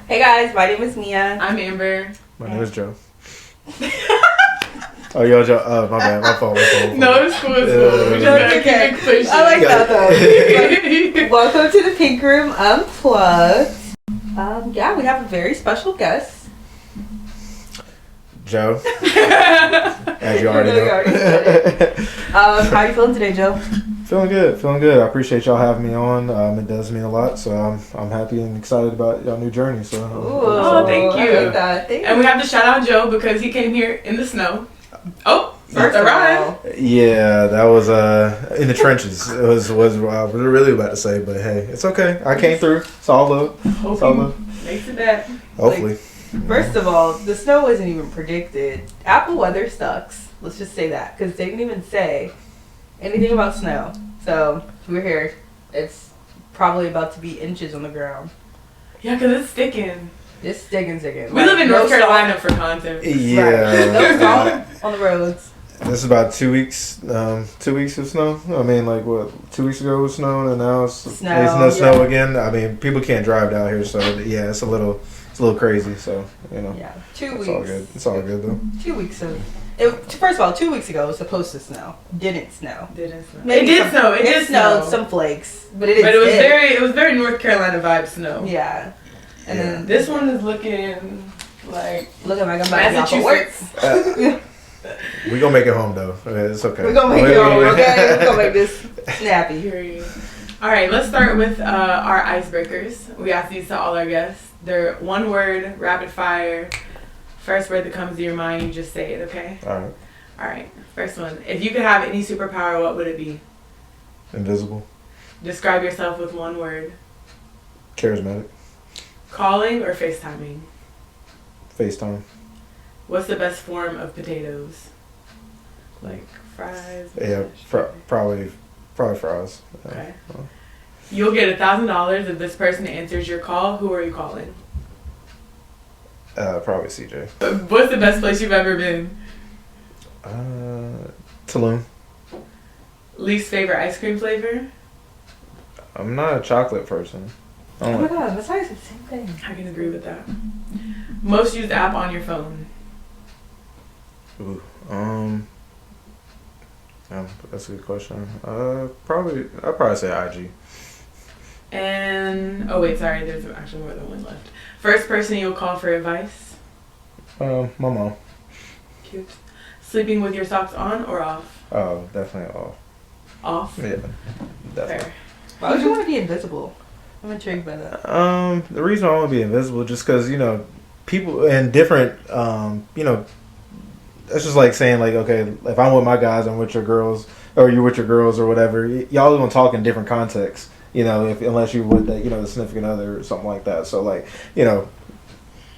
Hey guys, my name is Mia. I'm Amber. My name is Joe. Oh, yo, Joe. My bad. My fault. No, it's cool. It's cool. We just gotta keep it pushing. I like that though. Welcome to the Pink Room Unplugged. Yeah, we have a very special guest. Joe. As you already know. How are you feeling today, Joe? Feeling good. I appreciate y'all having me on. It does mean a lot, so I'm happy and excited about y'all new journey. So. Oh, thank you. I like that. Thank you. And we have to shout out Joe because he came here in the snow. Oh, first arrive. Yeah, that was in the trenches. It was what I was really about to say, but hey, it's okay. I came through. It's all love. It's all love. Makes it back. Hopefully. First of all, the snow wasn't even predicted. Apple weather sucks. Let's just say that because they didn't even say anything about snow. So we're here. It's probably about to be inches on the ground. Yeah, because it's sticking. It's sticking. We live in North Carolina for content. Yeah. No salt on the roads. This is about 2 weeks. 2 weeks of snow. I mean, like what? 2 weeks ago it was snowing, and now it's snow again. I mean, people can't drive down here, so yeah, it's a little crazy. So Yeah, 2 weeks. It's all good. It's all good though. 2 weeks of. First of all, 2 weeks ago it was supposed to snow. Didn't snow. It did snow. It did snow. snow. Some flakes, but it didn't. But it was very North Carolina vibe snow. Yeah. And then this one is looking like I'm about to work. We gonna make it home though. It's okay. We're gonna make it home, okay? We're gonna make this snappy. All right, let's start with our icebreakers. We ask these to all our guests. They're one word, rapid fire. First word that comes to your mind, you just say it, okay? All right. First one. If you could have any superpower, what would it be? Invisible. Describe yourself with one word. Charismatic. Calling or FaceTiming? FaceTime. What's the best form of potatoes? Like fries? Yeah, probably fries. Okay. You'll get $1,000 if this person answers your call. Who are you calling? Probably CJ. What's the best place you've ever been? Tulum. Least favorite ice cream flavor? I'm not a chocolate person. Oh my god, that's always the same thing. I can agree with that. Most used app on your phone? Ooh, that's a good question. I'd probably say IG. And sorry, there's actually more than one left. First person you'll call for advice? My mom. Cute. Sleeping with your socks on or off? Oh, definitely off. Off? Yeah, definitely. Fair. Why would you want to be invisible? I'm intrigued by that. The reason I want to be invisible just because people in different it's just like saying like, okay, if I'm with my guys, I'm with your girls, or you're with your girls or whatever, y'all gonna talk in different contexts, unless you with the significant other or something like that. So like,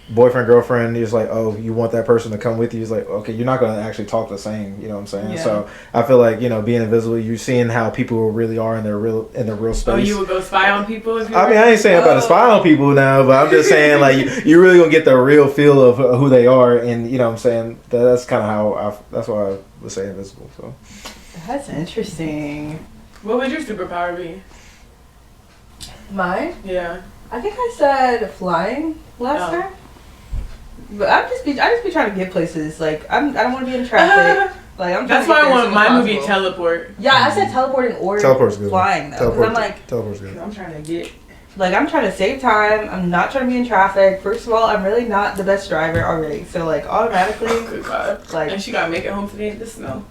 boyfriend, girlfriend, you're just like, oh, you want that person to come with you. It's like, okay, you're not going to actually talk the same, you know what I'm saying? Yeah. So I feel like, being invisible, you're seeing how people really are in their real space. Oh, you would go spy on people? I ain't saying about to spy on people now, but I'm just saying like, you're really going to get the real feel of who they are. And you know what I'm saying? That's kind of how that's why I would say invisible. So that's interesting. What would your superpower be? Mine? Yeah. I think I said flying last time. But I just be trying to get places. Like I don't want to be in traffic. Like that's why I want my movie Teleport. Yeah, I said teleporting or flying though. Because I'm like, teleport's good. I'm trying to get. Like I'm trying to save time. I'm not trying to be in traffic. First of all, I'm really not the best driver already. So like automatically, good God. Like, and she gotta make it home today in the snow.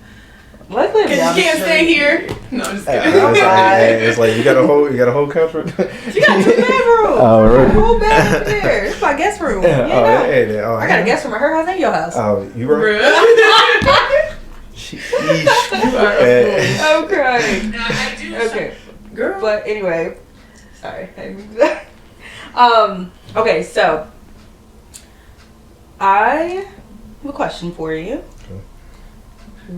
Luckily, because you can't stay here. No, I'm just kidding. It's like you got a whole couch. She got 2 bedrooms. Oh, right. A whole bed over there. It's my guest room. I got a guest room at her house and your house. Oh, you right. I'm crying. I do. Okay, girl. But anyway, sorry. Okay, so I have a question for you.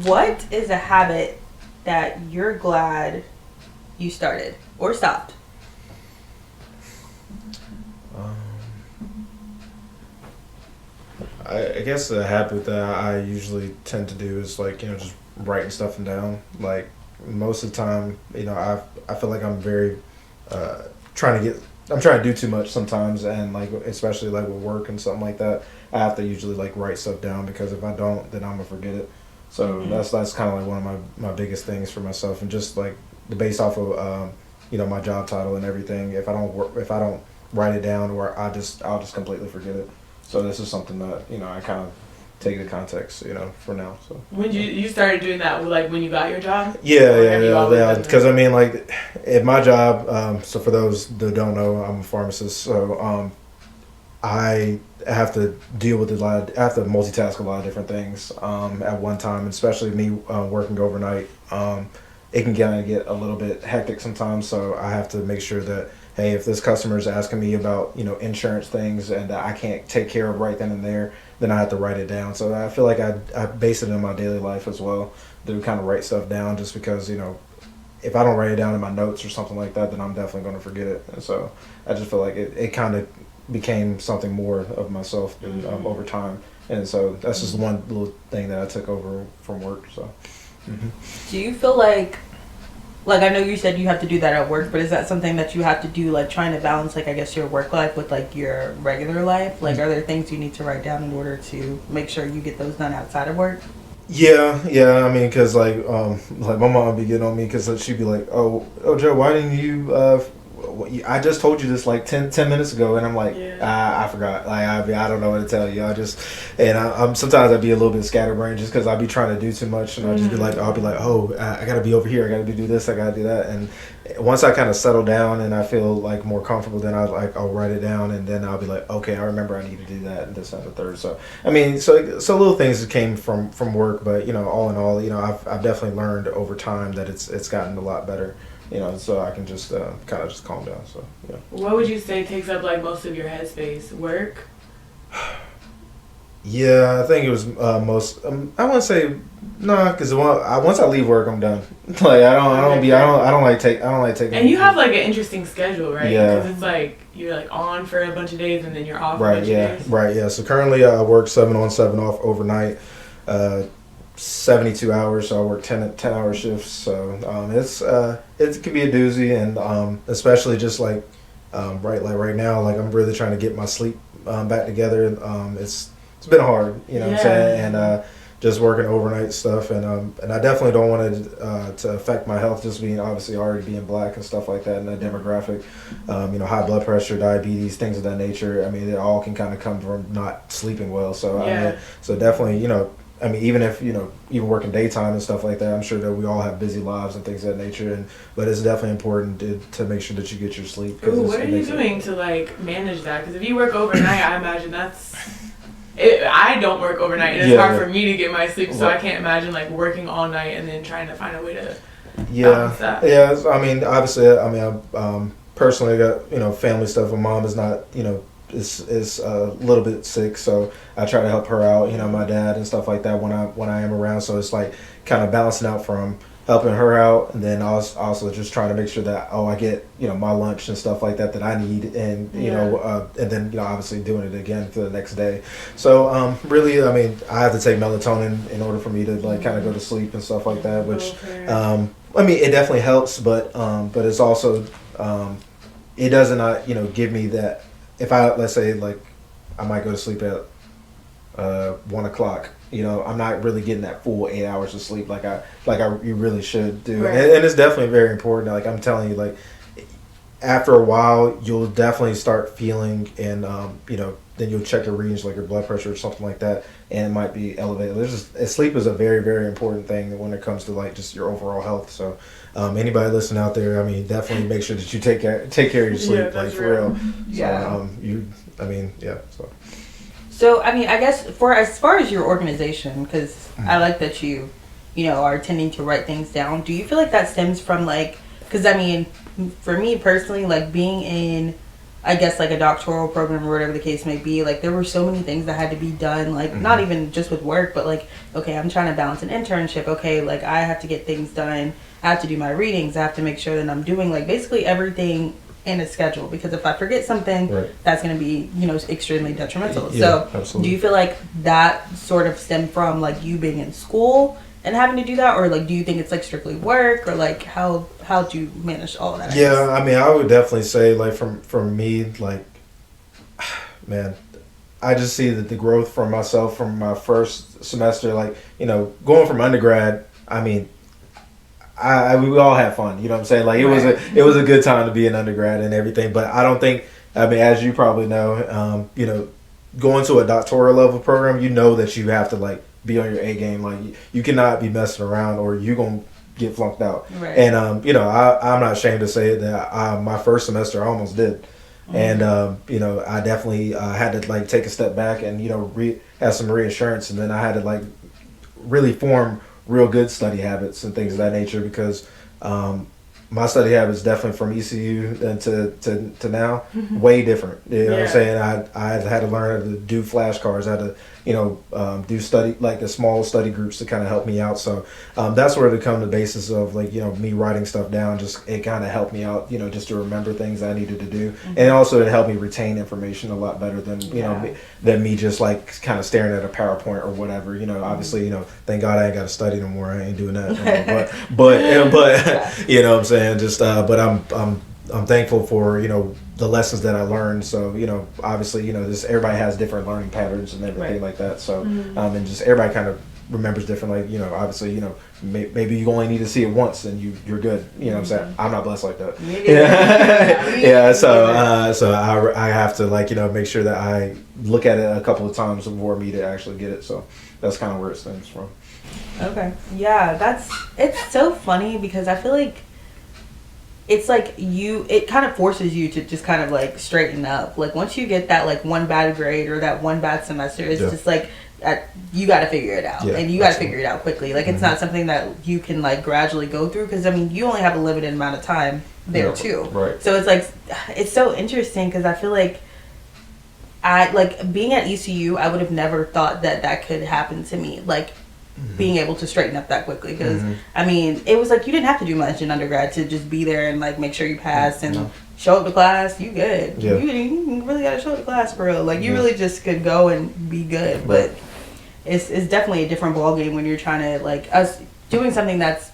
What is a habit that you're glad you started or stopped? I guess the habit that I usually tend to do is like, just writing stuff down. Like most of the time, I feel like I'm very trying to get I'm trying to do too much sometimes, and like especially like with work and something like that, I have to usually like write stuff down because if I don't, then I'm gonna forget it. So that's kind of like one of my biggest things for myself, and just like based off of my job title and everything. If I don't write it down, or I'll just completely forget it. So this is something that I kind of take into context, for now. So when you started doing that, like when you got your job? Yeah. Because I mean, like, at my job, so for those that don't know, I'm a pharmacist. So I have to deal with I have to multitask a lot of different things at one time, especially me working overnight. It can kind of get a little bit hectic sometimes, so I have to make sure that, hey, if this customer is asking me about insurance things and that I can't take care of right then and there, then I have to write it down. So I feel like I base it in my daily life as well, to kind of write stuff down, just because if I don't write it down in my notes or something like that, then I'm definitely going to forget it. And so I just feel like it kind of became something more of myself over time. And so that's just one little thing that I took over from work. So do you feel like I know you said you have to do that at work, but is that something that you have to do, like trying to balance, like, I guess your work life with like your regular life? Like, are there things you need to write down in order to make sure you get those done outside of work? Yeah. I mean, because like my mom would be getting on me because she'd be like, oh Joe, why didn't you I just told you this like 10 minutes ago, and I'm like, I forgot. Like, I don't know what to tell you. I'm sometimes I'd be a little bit scatterbrained just because I'd be trying to do too much, and I'll be like, oh, I gotta be over here, I gotta do this, I gotta do that. And once I kind of settle down and I feel like more comfortable, then I'll write it down, and then I'll be like, okay, I remember I need to do that and this and the third. So I mean, so little things that came from work, but all in all, I've definitely learned over time that it's gotten a lot better. So I can just kind of just calm down. So yeah. What would you say takes up like most of your headspace? Work? Yeah, I think it was most. I wouldn't say no, because once I leave work, I'm done. Like I don't like taking. And you have like an interesting schedule, right? Yeah. Because it's like you're like on for a bunch of days and then you're off. Right. For a bunch of days. Right. Yeah. So currently I work 7 on 7 off overnight. 72 hours, so I work 10-hour shifts. So it can be a doozy, and especially just like right now, like I'm really trying to get my sleep back together. It's been hard, what I'm saying, and just working overnight stuff, and I definitely don't want it to affect my health, just being obviously already being black and stuff like that, and that demographic, high blood pressure, diabetes, things of that nature. I mean, it all can kind of come from not sleeping well. So so definitely, I mean, even if, even working daytime and stuff like that, I'm sure that we all have busy lives and things of that nature. But it's definitely important to make sure that you get your sleep. What are you doing to like manage that? Because if you work overnight, I imagine I don't work overnight. And it's hard for me to get my sleep. So I can't imagine like working all night and then trying to find a way to balance that. Yeah. I mean, obviously, I personally got, family stuff. My mom is not, is a little bit sick, so I try to help her out, my dad and stuff like that when I am around. So it's like kind of balancing out from helping her out, and then also just trying to make sure that I get my lunch and stuff like that I need, and and then obviously doing it again for the next day. So really, I mean, I have to take melatonin in order for me to like kind of go to sleep and stuff like that, which I mean, it definitely helps, but it's also it doesn't give me that. If let's say like I might go to sleep at 1 o'clock, I'm not really getting that full 8 hours of sleep like you really should do. Right. And it's definitely very important. Like I'm telling you, like after a while you'll definitely start feeling, and then you'll check your readings, like your blood pressure or something like that, and it might be elevated. Sleep is a very, very important thing when it comes to like just your overall health. So anybody listening out there, I mean, definitely make sure that you take care of your sleep, like for real. Yeah. So I mean, I guess as far as your organization, because I like that you are tending to write things down. Do you feel like that stems from like, because I mean, for me personally, like being in, I guess like a doctoral program or whatever the case may be, like there were so many things that had to be done, like not even just with work, but like, okay, I'm trying to balance an internship. Okay, like I have to get things done. I have to do my readings. I have to make sure that I'm doing like basically everything in a schedule, because if I forget something, that's going to be, extremely detrimental. Yeah, so absolutely. Do you feel like that sort of stemmed from like you being in school and having to do that, or like do you think it's like strictly work, or like how do you manage all of that? Yeah, I mean, I would definitely say like from me, like, man, I just see that the growth from myself from my first semester, like, you know, going from undergrad. I mean, we all had fun. You know what I'm saying? Like, it was a good time to be an undergrad and everything. But I don't think, I mean, as you probably know, you know, going to a doctoral level program, you know that you have to like be on your A game. Like, you cannot be messing around or you're gonna get flunked out. Right. And you know, I'm not ashamed to say that my first semester I almost did. And you know, I definitely had to like take a step back and, you know, have some reassurance, and then I had to like really form real good study habits and things of that nature, because my study habits definitely from ECU and to now way different. You know what I'm saying? I had to learn how to do flashcards. I had to, you know, do study, like the small study groups to kind of help me out. So that's where it come the basis of like, you know, me writing stuff down. Just it kind of helped me out, you know, just to remember things I needed to do, and also it helped me retain information a lot better than than me just like kind of staring at a PowerPoint or whatever. You know, obviously, you know, thank God I ain't got to study no more. I ain't doing that. But you know what I'm saying? Just but I'm thankful for, you know, the lessons that I learned. So, you know, obviously, you know, just everybody has different learning patterns and everything like that. So, and just everybody kind of remembers differently. You know, obviously, you know, maybe you only need to see it once and you're good. You know what I'm saying? I'm not blessed like that. Yeah. So I have to, like, you know, make sure that I look at it a couple of times for me to actually get it. So that's kind of where it stems from. Okay. Yeah, it's so funny because I feel like it's like it kind of forces you to just kind of like straighten up. Like once you get that like one bad grade or that one bad semester, it's just like you got to figure it out, and you got to figure it out quickly. Like it's not something that you can like gradually go through, because I mean you only have a limited amount of time there too. Right. So it's like it's so interesting because I feel like being at ECU, I would have never thought that could happen to me. Like. Being able to straighten up that quickly, because I mean it was like you didn't have to do much in undergrad to just be there and like make sure you passed and show up to class. You good. You really gotta show up to class for real. Like you really just could go and be good. But it's definitely a different ball game when you're trying to like us doing something that's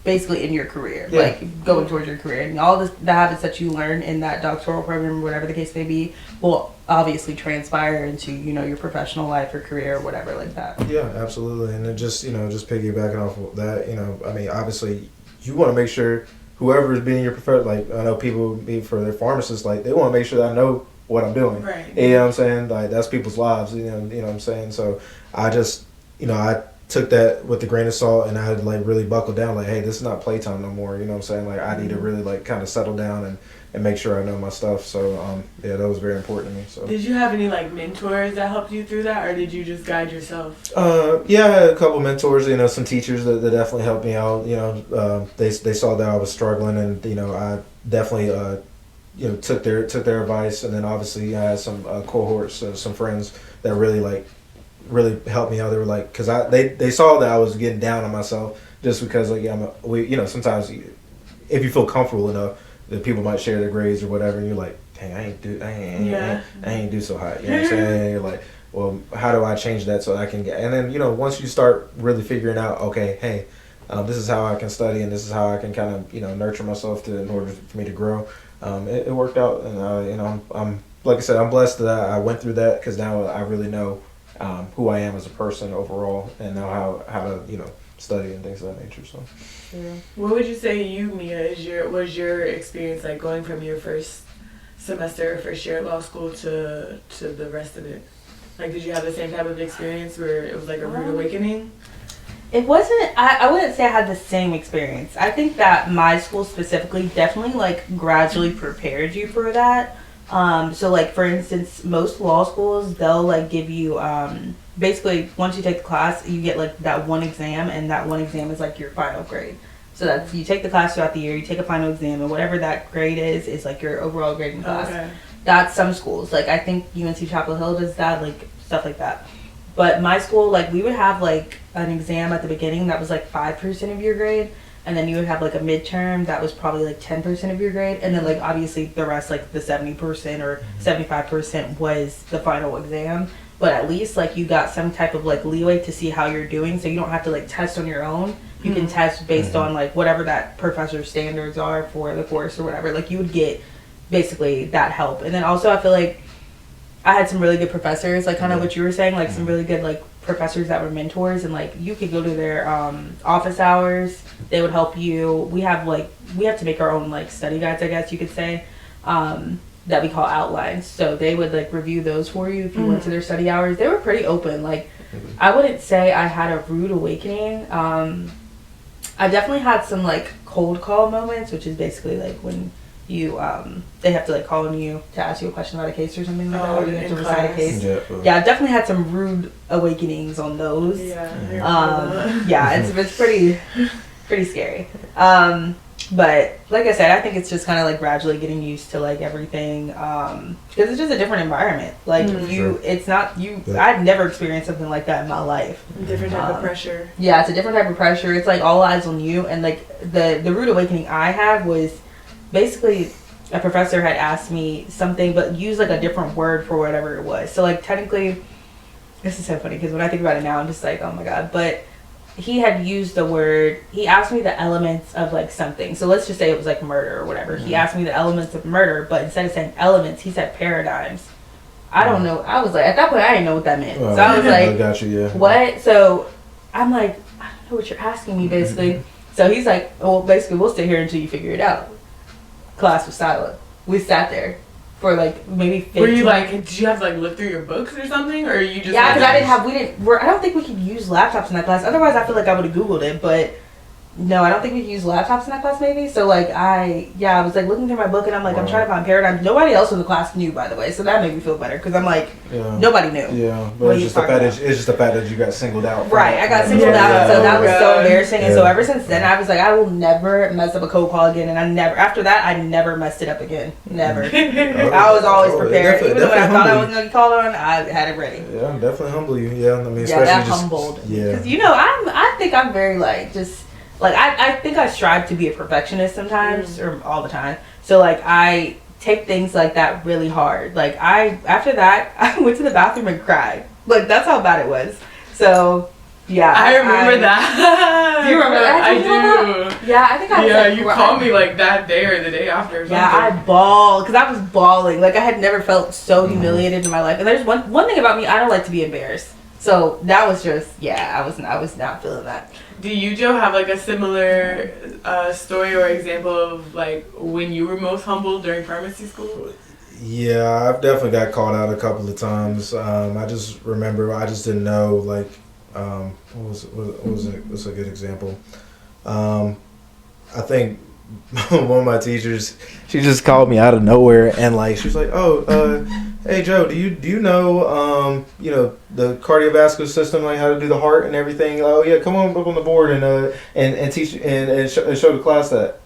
basically in your career, like going towards your career, and all the habits that you learn in that doctoral program, whatever the case may be, will obviously transpire into, you know, your professional life or career or whatever like that. Yeah, absolutely. And then just, you know, just piggybacking off of that, you know, I mean, obviously you want to make sure whoever's being your professor, like I know people be for their pharmacists, like they want to make sure that I know what I'm doing. Right. You know what I'm saying? Like that's people's lives, you know what I'm saying? So I just, you know, I took that with a grain of salt, and I had to like really buckle down, like, hey, this is not playtime no more, you know what I'm saying? Like I need to really like kind of settle down and make sure I know my stuff. So yeah, that was very important to me. So did you have any like mentors that helped you through that, or did you just guide yourself? Yeah, I had a couple mentors, you know, some teachers that definitely helped me out. You know, they saw that I was struggling, and you know, I definitely you know took their advice. And then obviously I had some cohorts, some friends that really helped me out. They were like, because they saw that I was getting down on myself, just because like you know, sometimes if you feel comfortable enough that people might share their grades or whatever, and you're like, dang, I ain't do so hot, you know what I'm saying? And you're like, well, how do I change that so I can get? And then, you know, once you start really figuring out, okay, hey, this is how I can study, and this is how I can kind of, you know, nurture myself in order for me to grow. It worked out, and you know, I'm like I said, I'm blessed that I went through that, because now I really know who I am as a person overall, and know how to, you know, study and things of that nature. So what would you say Mia, was your experience like going from your first semester, first year at law school to the rest of it? Like, did you have the same type of experience where it was like a rude awakening? It wasn't, I wouldn't say I had the same experience. I think that my school specifically definitely like gradually prepared you for that. So like for instance, most law schools, they'll like give you basically once you take the class, you get like that one exam, and that one exam is like your final grade. So that's, you take the class throughout the year, you take a final exam, and whatever that grade is like your overall grade in class. Okay. That's some schools. Like I think UNC Chapel Hill does that, like stuff like that. But my school, like we would have like an exam at the beginning that was like 5% of your grade, and then you would have like a midterm that was probably like 10% of your grade, and then like obviously the rest, like the 70% or 75% was the final exam. but at least like you got some type of like leeway to see how you're doing, so you don't have to like test on your own. You can test based on like whatever that professor's standards are for the course or whatever. Like you would get basically that help. And then also I feel like I had some really good professors, like kind of what you were saying, like some really good like professors that were mentors, and like you could go to their office hours. They would help you. We have to make our own like study guides, I guess you could say, that we call outlines. So they would like review those for you if you went to their study hours. They were pretty open. Like I wouldn't say I had a rude awakening. I definitely had some like cold call moments, which is basically like when you they have to like call on you to ask you a question about a case or something like that, or you have to recite a case. Yeah, I definitely had some rude awakenings on those. It's pretty scary. But like I said, I think it's just kind of like gradually getting used to like everything, because it's just a different environment. Like it's not you. I've never experienced something like that in my life. Different type of pressure. Yeah, it's a different type of pressure. It's like all eyes on you, and like the rude awakening I had was basically a professor had asked me something, but used like a different word for whatever it was. So like technically, this is so funny because when I think about it now, I'm just like, oh my god, but. He had used the word, he asked me the elements of like something. So let's just say it was like murder or whatever. He asked me the elements of murder, but instead of saying elements, he said paradigms. I don't know. I was like, at that point, I didn't know what that meant. So I was like, I got you, yeah. What? So I'm like, I don't know what you're asking me, basically. So he's like, well, basically, we'll sit here until you figure it out. Class was silent. We sat there for like maybe 15. Were you like, did you have to like look through your books or something, or you just? Yeah, because I don't think we could use laptops in that class. Otherwise, I feel like I would have Googled it, but no, I don't think we could use laptops in that class. Maybe so. Like I was like looking through my book, and I'm like, I'm trying to find paradigms. Nobody else in the class knew, by the way, so that made me feel better because I'm like, nobody knew. Yeah, but it's just the fact that you got singled out. Right, I got singled out, so that was so embarrassing. And so ever since then, I was like, I will never mess up a code call again, and after that, I never messed it up again. Never. I was always prepared. Even when I thought I wasn't gonna be called on, I had it ready. Yeah, definitely humble you. Yeah, I mean, especially that humbled. Yeah, because I think I'm very like just. Like, I think I strive to be a perfectionist sometimes, or all the time. So, like, I take things like that really hard. Like, after that, I went to the bathroom and cried. Like, that's how bad it was. So, yeah. I remember that. Do you remember that? I do. Yeah, I think I was like, you called me, like, that day or the day after or something. Yeah, I bawled, because I was bawling. Like, I had never felt so humiliated in my life. And there's one thing about me, I don't like to be embarrassed. So, that was just, I was not feeling that. Do you, Joe, have like a similar story or example of like when you were most humbled during pharmacy school? Yeah, I've definitely got called out a couple of times. I just remember I just didn't know like what was it? What's a good example? I think one of my teachers, she just called me out of nowhere and like she was like, hey Joe, do you know the cardiovascular system, like how to do the heart and everything? Oh yeah, come on up on the board and teach and show the class that.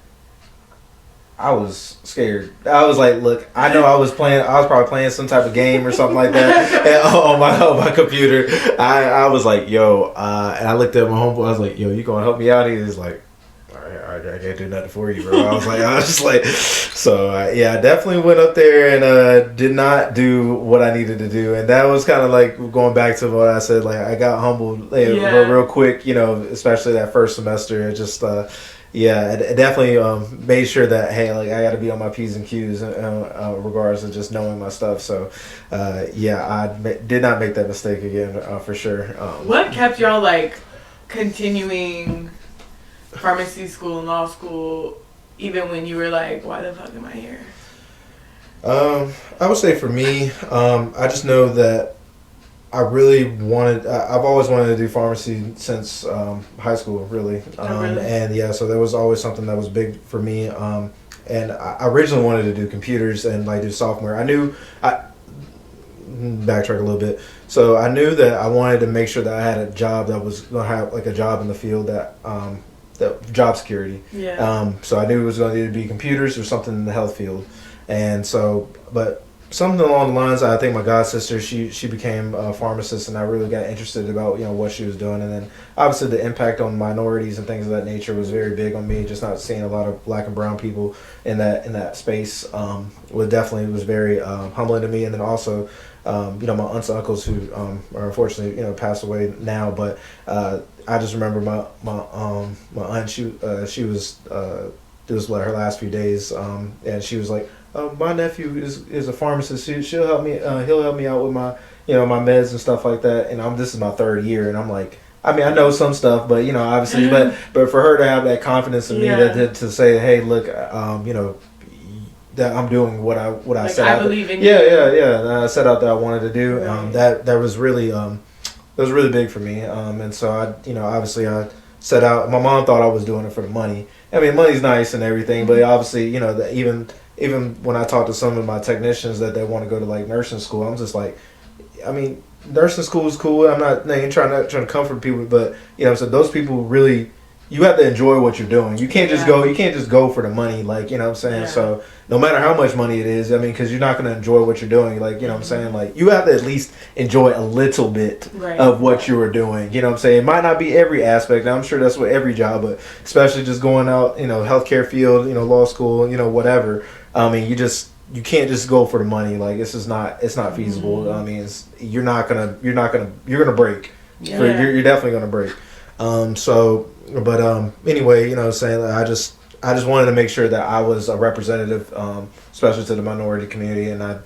I was scared. I was like, look, I know I was probably playing some type of game or something like that and on my computer. I was like, yo, and I looked at my homeboy. I was like, yo, you gonna help me out? He was like, I can't do nothing for you, bro. I was just like, so I definitely went up there and did not do what I needed to do, and that was kind of like going back to what I said. Like I got humbled real quick, especially that first semester. It just it definitely made sure that hey, like I got to be on my P's and Q's regards to just knowing my stuff. So I did not make that mistake again for sure. What kept y'all like continuing pharmacy school and law school, even when you were like, why the fuck am I here? I would say for me, I just know that I really I've always wanted to do pharmacy since high school, really. Really? And so there was always something that was big for me. And I originally wanted to do computers and like do software. Backtrack a little bit. So I knew that I wanted to make sure that I had a job that was going to have like a job in the field that job security. Yeah. So I knew it was going to either be computers or something in the health field. And so, but something along the lines, I think my god sister, she became a pharmacist, and I really got interested about what she was doing. And then obviously the impact on minorities and things of that nature was very big on me. Just not seeing a lot of black and brown people in that space was very humbling to me. And then also you know, my aunts and uncles who are unfortunately, you know, passed away now. But I just remember my aunt. She was it was like her last few days, and she was like, "Oh, my nephew is a pharmacist. She'll help me. He'll help me out with my, you know, my meds and stuff like that." And this is my third year, and I'm like, I mean, I know some stuff, but you know, obviously, but for her to have that confidence in me to say, "Hey, look, you know, that I'm doing what I like, set I out." believe in yeah, you. yeah. And I set out that I wanted to do. Right. That was really that was really big for me. And so I, you know, obviously I set out. My mom thought I was doing it for the money. I mean, money's nice and everything, but obviously, you know, that even when I talk to some of my technicians that they want to go to like nursing school, I'm just like, I mean, nursing school is cool. I'm not trying to comfort people, but you know, so those people really, you have to enjoy what you're doing. You can't just go. You can't just go for the money, like, you know what I'm saying. Yeah. So no matter how much money it is, I mean, because you're not going to enjoy what you're doing, like, you know what I'm saying. Like, you have to at least enjoy a little bit of what you are doing. You know what I'm saying. It might not be every aspect. I'm sure that's what every job, but especially just going out, you know, healthcare field, you know, law school, you know, whatever. I mean, you can't just go for the money. Like, it's not feasible. Mm-hmm. I mean, you're gonna break. Yeah. You're definitely gonna break. Anyway, you know what I'm saying, I just wanted to make sure that I was a representative, especially to the minority community, and I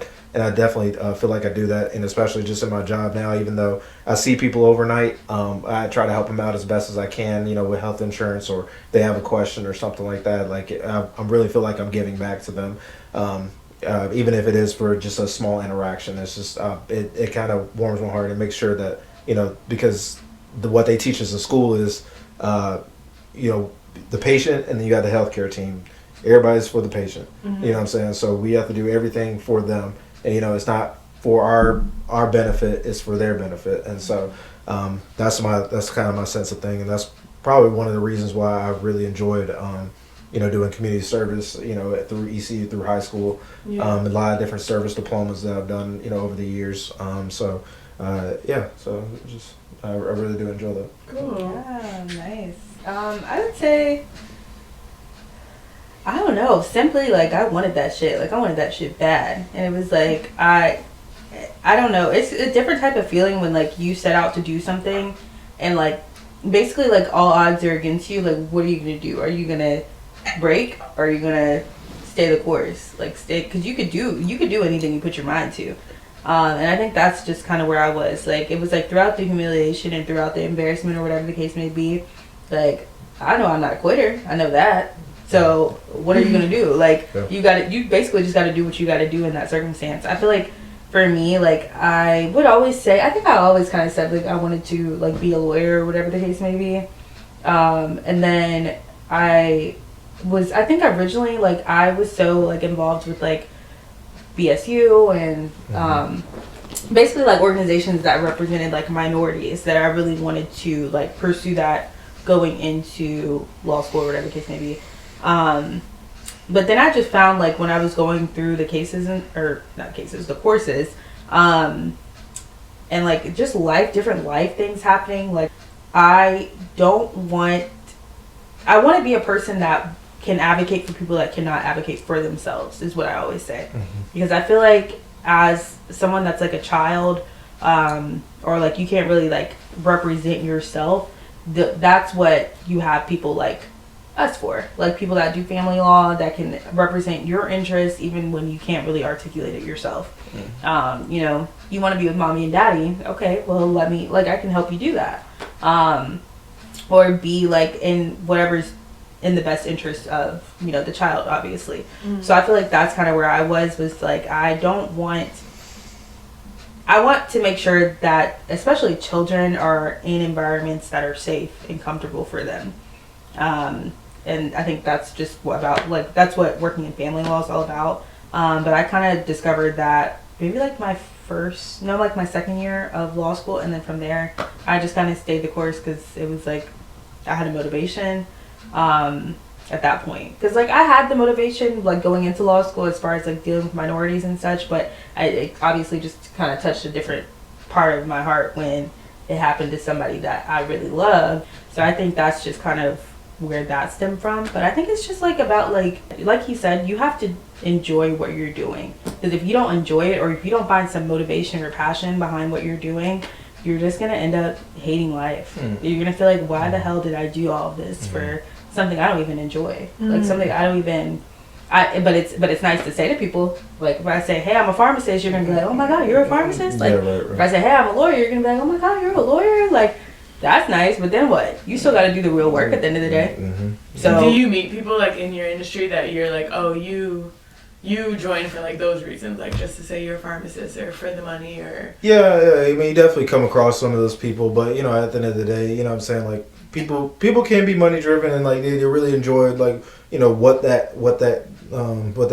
definitely feel like I do that, and especially just in my job now, even though I see people overnight, I try to help them out as best as I can, you know, with health insurance, or they have a question or something like that. Like, I really feel like I'm giving back to them, even if it is for just a small interaction. It's just it kind of warms my heart and makes sure that, you know, because what they teach us in school is, you know, the patient, and then you got the healthcare team. Everybody's for the patient. Mm-hmm. You know what I'm saying? So we have to do everything for them, and you know, it's not for our benefit; it's for their benefit. And so that's kind of my sense of thing, and that's probably one of the reasons why I really enjoyed, you know, doing community service. You know, through ECU, through high school, a lot of different service diplomas that I've done, you know, over the years. So just I really do enjoy that. Cool. Yeah, nice. I would say, I don't know, simply like I wanted that shit. Like, I wanted that shit bad. And it was like, I don't know. It's a different type of feeling when like you set out to do something and like basically like all odds are against you. Like, what are you going to do? Are you going to break, or are you going to stay the course? Like, stay, because you could do anything you put your mind to. And I think that's just kind of where I was. Like, it was like throughout the humiliation and throughout the embarrassment or whatever the case may be, like, I know I'm not a quitter. I know that. So what are you going to do? Like, you basically just got to do what you got to do in that circumstance. I feel like for me, like, I would always say, I think I always kind of said, like, I wanted to, like, be a lawyer or whatever the case may be. And then I think originally, like, I was so, like, involved with, like, BSU and basically like organizations that represented like minorities, that I really wanted to like pursue that going into law school or whatever the case may be. But then I just found like when I was going through the the courses, and like just different life things happening, like I want to be a person that can advocate for people that cannot advocate for themselves, is what I always say. Because I feel like as someone that's like a child, or like you can't really like represent yourself, that's what you have people like us for. Like people that do family law that can represent your interests even when you can't really articulate it yourself. You know, you want to be with mommy and daddy, okay, well I can help you do that. Or be like in whatever's in the best interest of, you know, the child, obviously. So I feel like that's kind of where I was like, I want to make sure that especially children are in environments that are safe and comfortable for them. And I think that's just that's what working in family law is all about. But I kind of discovered that maybe like my second year of law school, and then from there I just kind of stayed the course because it was like I had a motivation at that point, because like I had the motivation like going into law school as far as like dealing with minorities and such, but it obviously just kind of touched a different part of my heart when it happened to somebody that I really loved. So I think that's just kind of where that stemmed from. But I think it's just like about like he said, you have to enjoy what you're doing. Because if you don't enjoy it, or if you don't find some motivation or passion behind what you're doing, you're just gonna end up hating life. You're gonna feel like, why the hell did I do all of this for something I don't even enjoy? Like something I don't even. But it's nice to say to people, like, if I say, hey, I'm a pharmacist, you're gonna be like, oh my god, you're a pharmacist. Like, if I say, hey, I'm a lawyer, you're gonna be like, oh my god, you're a lawyer. Like, that's nice, but then what? You still got to do the real work at the end of the day. So, do you meet people like in your industry that you're like, oh, you join for like those reasons, like just to say you're a pharmacist or for the money or? Yeah, I mean, you definitely come across some of those people, but you know, at the end of the day, you know what I'm saying, like people can be money driven and like they really enjoy like, you know, what that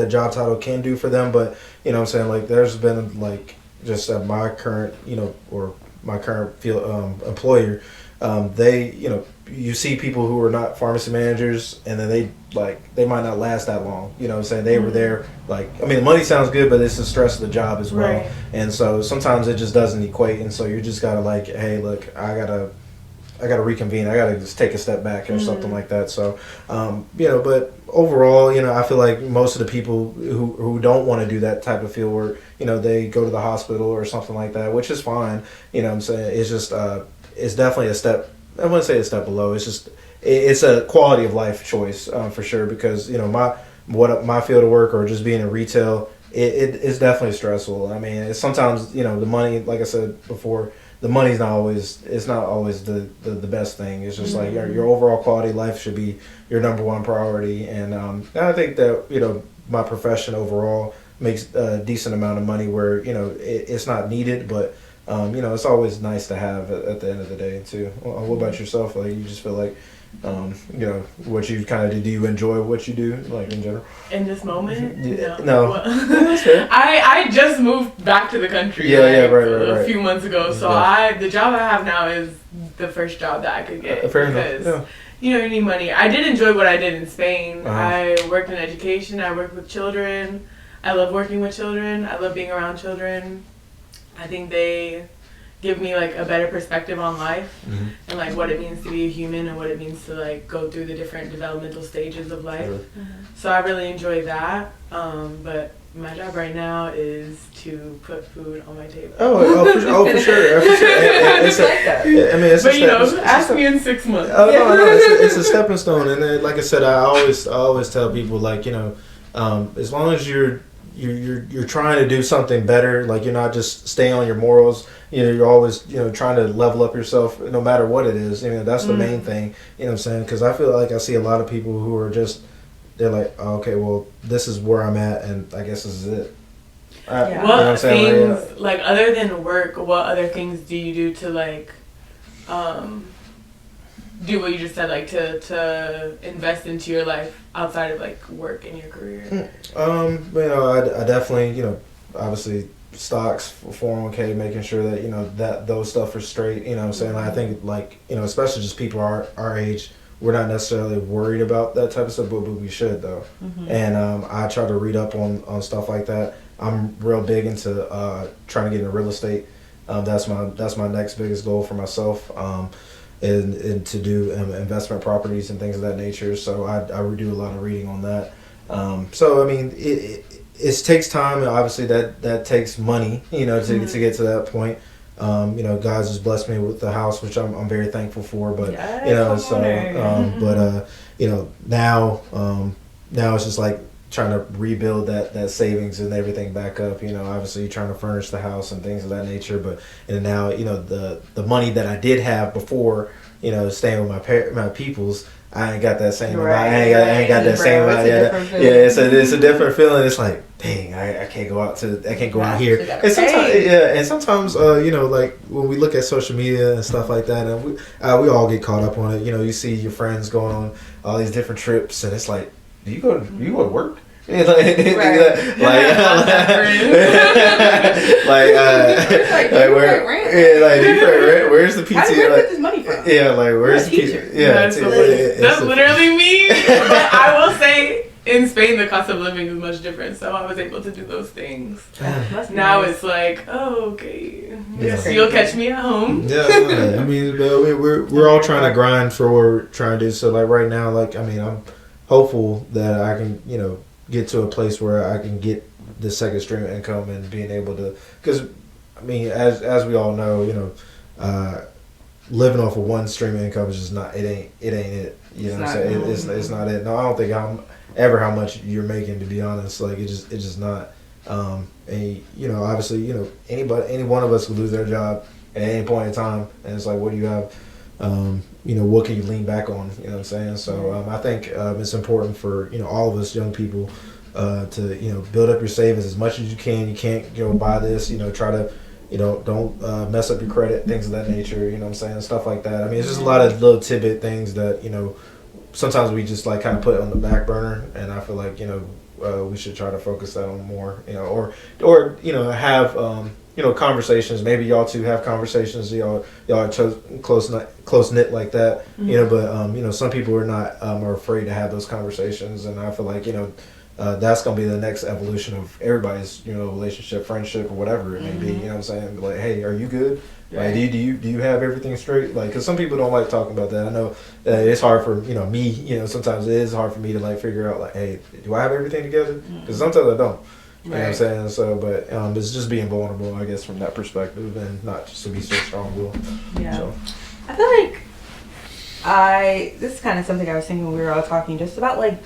job title can do for them, but you know what I'm saying, like there's been like just at my current, you know, or my current field employer, they, you know, you see people who are not pharmacy managers and then they might not last that long. You know what I'm saying? They were there, like, I mean, the money sounds good, but it's the stress of the job as well. Right. And so sometimes it just doesn't equate. And so you just got to like, hey, look, I gotta reconvene. I gotta just take a step back or something like that. So, you know, but overall, you know, I feel like most of the people who don't want to do that type of field work, you know, they go to the hospital or something like that, which is fine. You know what I'm saying? It's just, it's definitely a step, I wouldn't say a step below. It's just, it's a quality of life choice for sure, because, you know, my field of work or just being in retail, it's definitely stressful. I mean, it's sometimes, you know, the money, like I said before, the money's not always, it's not always the best thing. It's just like your overall quality of life should be your number one priority. And I think that, you know, my profession overall makes a decent amount of money where, you know, it's not needed, but you know, it's always nice to have at the end of the day too. What about yourself? Like, you just feel like, you know, what you kind of do you enjoy what you do, like in general? In this moment? No. That's fair. I just moved back to the country a few months ago, so the job I have now is the first job that I could get. Fair enough. Yeah. You know, you need money. I did enjoy what I did in Spain. I worked in education. I worked with children. I love working with children. I love being around children. I think they give me like a better perspective on life and like what it means to be a human and what it means to like go through the different developmental stages of life. So I really enjoy that. But my job right now is to put food on my table. For sure. I mean, it's but you know, ask me in 6 months. It's a stepping stone, and then, like I said, I always tell people, like, you know, as long as you're trying to do something better, like you're not just staying on your morals, you know, you're always, you know, trying to level up yourself no matter what it is. You know, that's the main thing, you know what I'm saying? Because I feel like I see a lot of people who are just, they're like, oh, okay, well, this is where I'm at, and I guess this is it. What, you know what I'm saying? Things, like, other than work, what other things do you do to, like, do what you just said, like to invest into your life outside of like work and your career? You know, I definitely, you know, obviously stocks, 401k, making sure that, you know, that those stuff are straight. You know what I'm saying? I think, like, you know, especially just people our age, we're not necessarily worried about that type of stuff, but we should though. And I try to read up on stuff like that. I'm real big into trying to get into real estate. That's my next biggest goal for myself. And to do investment properties and things of that nature. So I do a lot of reading on that. So I mean, it takes time, and obviously that takes money, you know, to get to that point. You know, God has blessed me with the house, which I'm very thankful for. But you know, so you know, now it's just like trying to rebuild that savings and everything back up. You know, obviously trying to furnish the house and things of that nature. But and now, you know, the money that I did have before, you know, staying with my peoples, I ain't got that same amount. I ain't got that same amount. It's a different feeling. It's like, dang, I can't go out here. And sometimes you know, like when we look at social media and stuff like that, and we all get caught up on it. You know, you see your friends going on all these different trips, and it's like, do you go to work? Like, like do you pay rent? Where's the PTO? How do you get this money from? Yeah, like where's the PTO? Yeah, that's literally me. But I will say, in Spain, the cost of living is much different, so I was able to do those things. Now it's like, oh, okay, so you'll catch me at home. I mean, we're all trying to grind for what we're trying to do. So like right now, like, I mean, I'm hopeful that I can, you know, get to a place where I can get the second stream of income and being able to, because I mean, as we all know, living off of one stream of income is just not, it ain't it. You know what I'm saying? It's not it. No, I don't think how much you're making, to be honest. Like it's just not. And obviously, any one of us could lose their job at any point in time, and it's like, what do you have? What can you lean back on? You know what I'm saying? So I think it's important for all of us young people to build up your savings as much as you can. You can't buy this. Try to don't mess up your credit, things of that nature. You know what I'm saying? Stuff like that. I mean, it's just a lot of little tidbit things that sometimes we just like kind of put on the back burner, and I feel like we should try to focus that on more. Or have conversations. Maybe y'all two have conversations. Y'all are close knit like that. Mm-hmm. But some people are not are afraid to have those conversations, and I feel like that's gonna be the next evolution of everybody's relationship, friendship, or whatever it may be. You know what I'm saying? Like, hey, are you good? Like, do you have everything straight? Like, because some people don't like talking about that. I know it's hard for me. Sometimes it is hard for me to like figure out like, hey, do I have everything together? Because sometimes I don't. You know what I'm saying? So, but it's just being vulnerable, I guess, from that perspective, and not just to be so strong-willed. Yeah. So. I feel like this is kind of something I was thinking when we were all talking, just about like,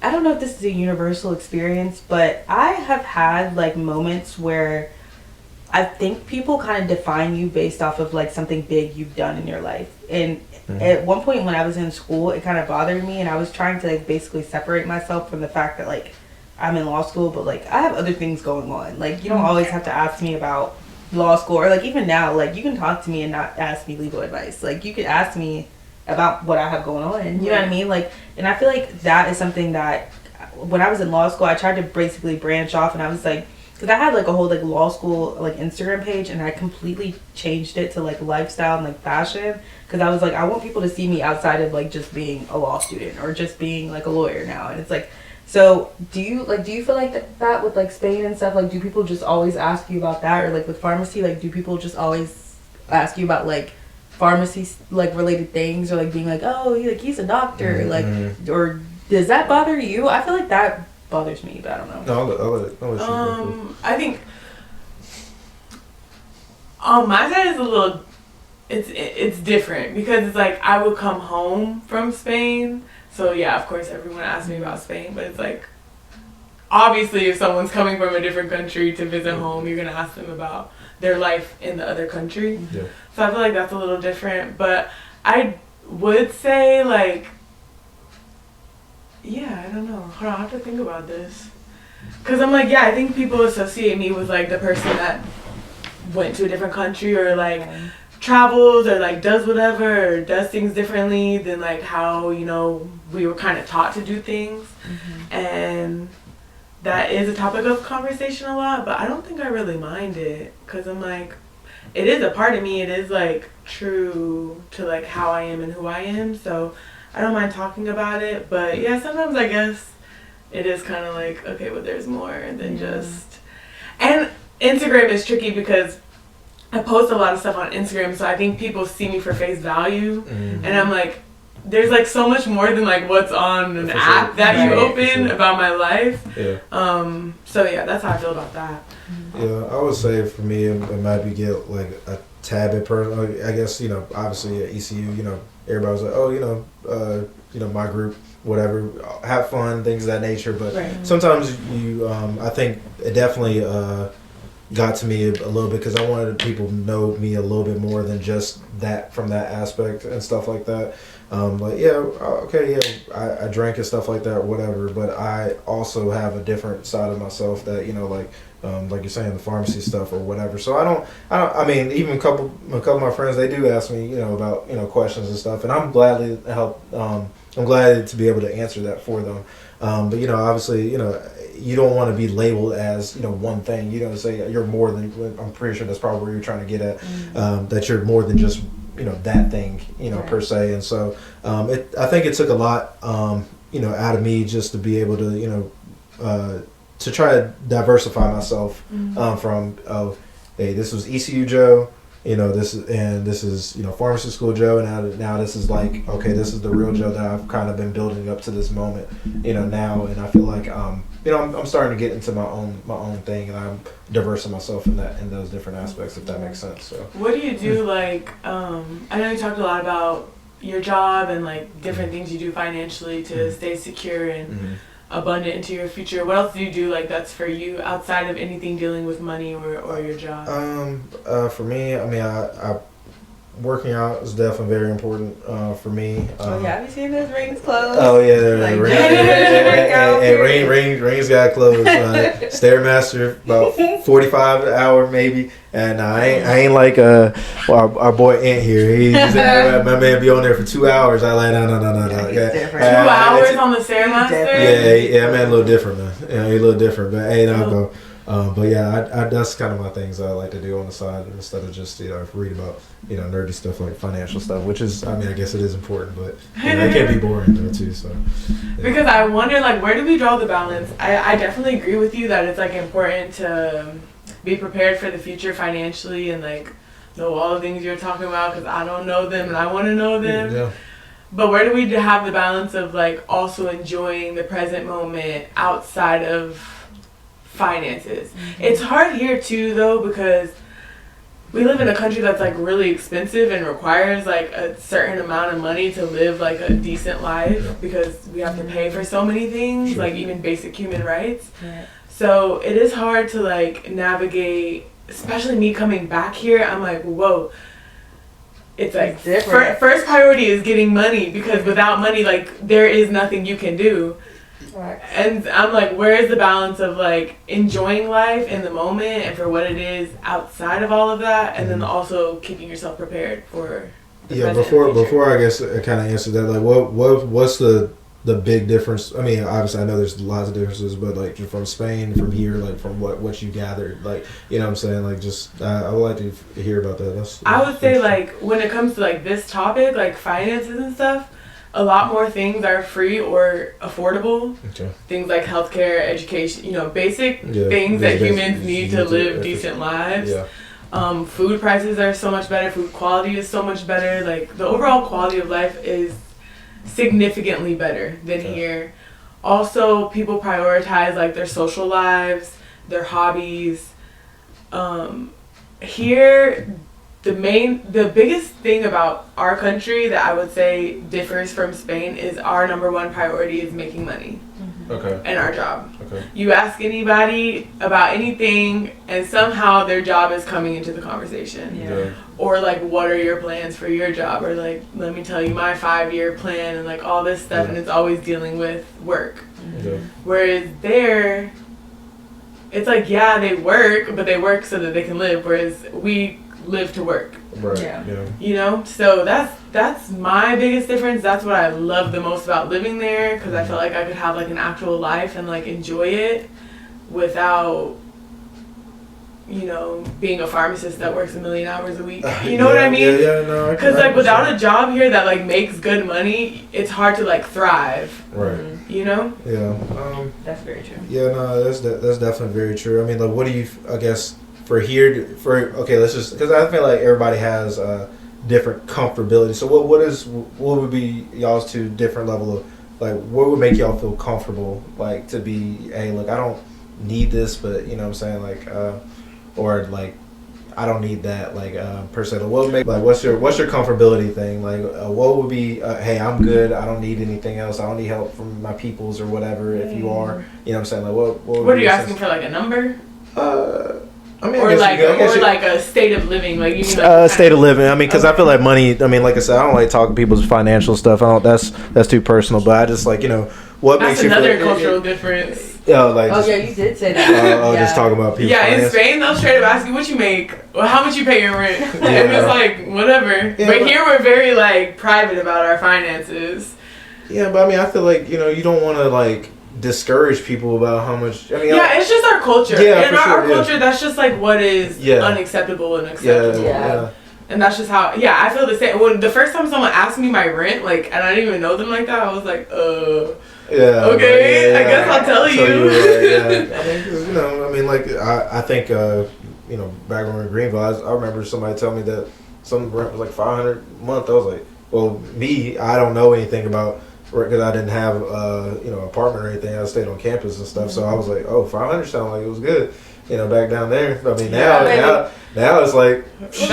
I don't know if this is a universal experience, but I have had like moments where I think people kind of define you based off of like something big you've done in your life. And at one point when I was in school, it kind of bothered me, and I was trying to like basically separate myself from the fact that like I'm in law school, but like I have other things going on. Like you don't always have to ask me about law school, or like even now, like you can talk to me and not ask me legal advice. Like you could ask me about what I have going on. You know what I mean? Like, and I feel like that is something that when I was in law school, I tried to basically branch off, and I was like, because I had like a whole like law school like Instagram page, and I completely changed it to like lifestyle and like fashion, because I was like, I want people to see me outside of like just being a law student or just being like a lawyer now. And it's like, so do you feel like that with like Spain and stuff? Like, do people just always ask you about that? Or like with pharmacy, like do people just always ask you about like pharmacy like related things, or like being like, oh, he's a doctor, like, or does that bother you? I feel like that bothers me, but I don't know. No, I think on my side is a little, it's different, because it's like I would come home from Spain, so yeah, of course everyone asks me about Spain, but it's like obviously if someone's coming from a different country to visit home, you're gonna ask them about their life in the other country. Yeah. So I feel like that's a little different, but I would say like, yeah, I don't know. Hold on, I have to think about this. Because I'm like, yeah, I think people associate me with like the person that went to a different country, or like travels, or like does whatever, or does things differently than like how, we were kind of taught to do things. And that is a topic of conversation a lot, but I don't think I really mind it, because I'm like, it is a part of me. It is like true to like how I am and who I am. So I don't mind talking about it, but yeah, sometimes I guess it is kind of like, okay, but there's more than just. And Instagram is tricky because I post a lot of stuff on Instagram, so I think people see me for face value, and I'm like, there's like so much more than like what's on an app that you open about my life. Yeah. So yeah, that's how I feel about that. Yeah, I would say for me, it might be get like a tad bit personal. I guess obviously at ECU, everybody was like, oh, my group, whatever, have fun, things of that nature. But sometimes I think it definitely got to me a little bit, because I wanted people to know me a little bit more than just that, from that aspect and stuff like that. Like, yeah, okay, yeah, I drank and stuff like that, or whatever, but I also have a different side of myself that, like you're saying, the pharmacy stuff or whatever. So I mean, even a couple of my friends, they do ask me, about, questions and stuff, and I'm gladly to help, I'm glad to be able to answer that for them. But, obviously, you don't want to be labeled as, one thing. You don't say you're more than, I'm pretty sure that's probably where you're trying to get at, that you're more than just, that thing, per se. And so I think it took a lot, out of me just to be able to, to try to diversify myself from, hey, this was ECU Joe, this is pharmacist school Joe, and now this is like, okay, this is the real Joe that I've kind of been building up to this moment, now, and I feel like I'm starting to get into my own thing, and I'm diversing myself in those different aspects, if that makes sense. So what do you do, like I know you talked a lot about your job and like different things you do financially to stay secure and abundant into your future. What else do you do like that's for you outside of anything dealing with money or your job? For me, I mean, I working out is definitely very important for me. Have you seen those rings closed? Oh yeah, rings got closed. Stairmaster about 45 an hour maybe, and I ain't like our boy Ant here. He's my man be on there for 2 hours. I like no. Yeah, 2 hours on the Stairmaster. Yeah, man, a little different, man. He's a little different, but hey, no. But yeah, I that's kind of my things I like to do on the side instead of just read about nerdy stuff like financial stuff, which is, I mean, I guess it is important, but it can be boring though too. So yeah. Because I wonder, like, where do we draw the balance? I definitely agree with you that it's like important to be prepared for the future financially and like know all the things you're talking about, because I don't know them and I want to know them. Yeah. But where do we have the balance of like also enjoying the present moment outside of finances? It's hard here too though, because we live in a country that's like really expensive and requires like a certain amount of money to live like a decent life, because we have to pay for so many things, like even basic human rights. So it is hard to like navigate, especially me coming back here. I'm like, whoa, it's like first priority is getting money, because without money, like there is nothing you can do. And I'm like, where is the balance of like enjoying life in the moment and for what it is outside of all of that, and then also keeping yourself prepared for the before I guess I kind of answered that, like what's the big difference? I mean, obviously I know there's lots of differences, but like from Spain, from here, like from what you gathered, like what I'm saying, like just I would like to hear about that. I would say like when it comes to like this topic, like finances and stuff, a lot more things are free or affordable. Okay. Things like healthcare, education, basic things that humans need to live decent lives. Yeah. Food prices are so much better. Food quality is so much better. Like the overall quality of life is significantly better than here. Also, people prioritize like their social lives, their hobbies. Here, the biggest thing about our country that I would say differs from Spain is our number one priority is making money. Okay. And our job. Okay. You ask anybody about anything and somehow their job is coming into the conversation. Yeah. Or like, what are your plans for your job? Or like, let me tell you my 5-year plan and like all this stuff, and it's always dealing with work. Yeah. Whereas there, it's like, they work, but they work so that they can live, whereas we live to work. Right. Yeah. So that's my biggest difference. That's what I love the most about living there, because I felt like I could have like an actual life and like enjoy it without being a pharmacist that works 1 million hours a week. You know what I mean? No. Because like without a job here that like makes good money, it's hard to like thrive. Right. Yeah. That's very true. Yeah. No. That's definitely very true. I mean, like, what do you? I guess. Let's just, because I feel like everybody has different comfortability. So what would be y'all's two different level of, like, what would make y'all feel comfortable, like, to be, hey, look, I don't need this, but what I'm saying, like, or like, I don't need that, like, per se. What would make, like, what's your comfortability thing? Like, what would be, hey, I'm good, I don't need anything else, I don't need help from my peoples or whatever. If you are, what I'm saying, like, what are you asking for, like a number? I mean, or like a state of living, like you mean like state of living. I mean, because I feel like money. I mean, like I said, I don't like talking people's financial stuff. I don't. That's too personal. But I just like what that's makes you. That's another cultural difference. Yeah, like. You did say that. Just talking about people. Yeah, in Spain they'll straight up ask you what you make, or how much you pay your rent, and it's like whatever. Yeah, but here we're very like private about our finances. Yeah, but I mean, I feel like you don't want to like discourage people about how much. I mean, it's just our culture. Yeah, in our culture, that's just like what is unacceptable and acceptable. Yeah. And that's just how. Yeah, I feel the same. When the first time someone asked me my rent, like, and I didn't even know them like that, I was like, Yeah. Okay, I guess I'll tell you. I mean, like, I think back when we were in Greenville, I remember somebody telling me that some rent was like $500 a month. I was like, well, I don't know anything about, because I didn't have apartment or anything. I stayed on campus and stuff, so I was like, oh, 500 sounded like it was good. Back down there. I mean, now it's like that's for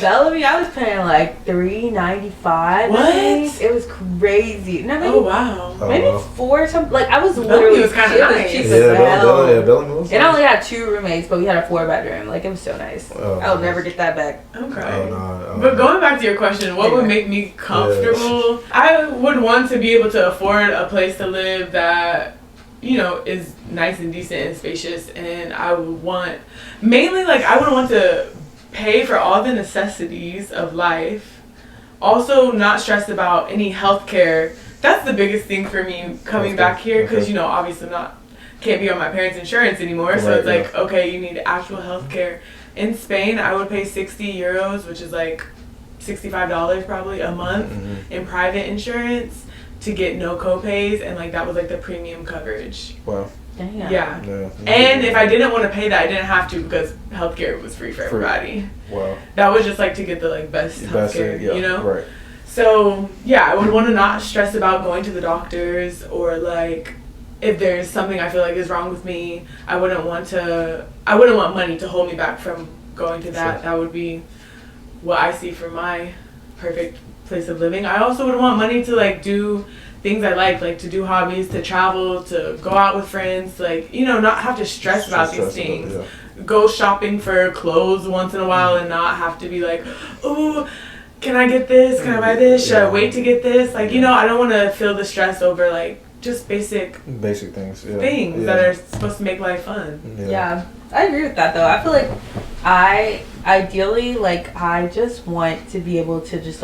Bellamy, I was paying like $3.95. What? It was crazy. No, maybe, oh wow. Maybe it's $4 or something. Like I was Bellamy literally was kind of nice. cheap as hell. Bellamy was. And I only had 2 roommates, but we had a 4-bedroom. Like it was so nice. I would never get that back. Okay. No. But going back to your question, what would make me comfortable? Yeah. I would want to be able to afford a place to live that is nice and decent and spacious, and I would want mainly I would want to pay for all the necessities of life. Also, not stressed about any health care. That's the biggest thing for me coming back here, because obviously can't be on my parents' insurance anymore. So it's like, okay, you need actual health care. In Spain, I would pay 60 euros, which is like $65 probably a month in private insurance, to get no copays, and that was the premium coverage. Wow. Damn. Yeah. And if I didn't want to pay that, I didn't have to, because healthcare was free for everybody. Wow. That was just to get the best healthcare, Right. So yeah, I would want to not stress about going to the doctors, or if there's something I feel is wrong with me, I wouldn't want money to hold me back from going to that. Sure. That would be what I see for my perfect place of living. I also would want money to do things I like to do hobbies, to travel, to go out with friends, not have to stress about these things. Go shopping for clothes once in a while and not have to be oh, can I get this? Can I buy this? Should I wait to get this? I don't want to feel the stress over just basic things. That are supposed to make life fun. Yeah, I agree with that though. I feel I ideally I just want to be able to just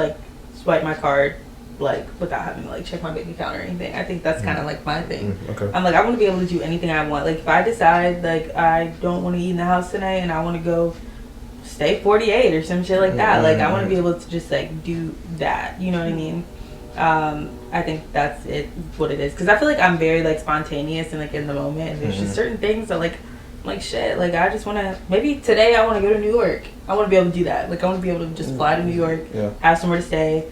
swipe my card without having to check my bank account or anything. I think that's kind of my thing. Okay. I'm I want to be able to do anything I want. If I decide I don't want to eat in the house tonight and I want to go stay 48 or some shit that, I want to be able to just do that. You know what I mean? I think that's what it is, because I feel I'm very spontaneous and in the moment, and there's just certain things that shit, I just want to, maybe today I want to go to New York. I want to be able to do that. I want to be able to just fly to New York, have somewhere to stay,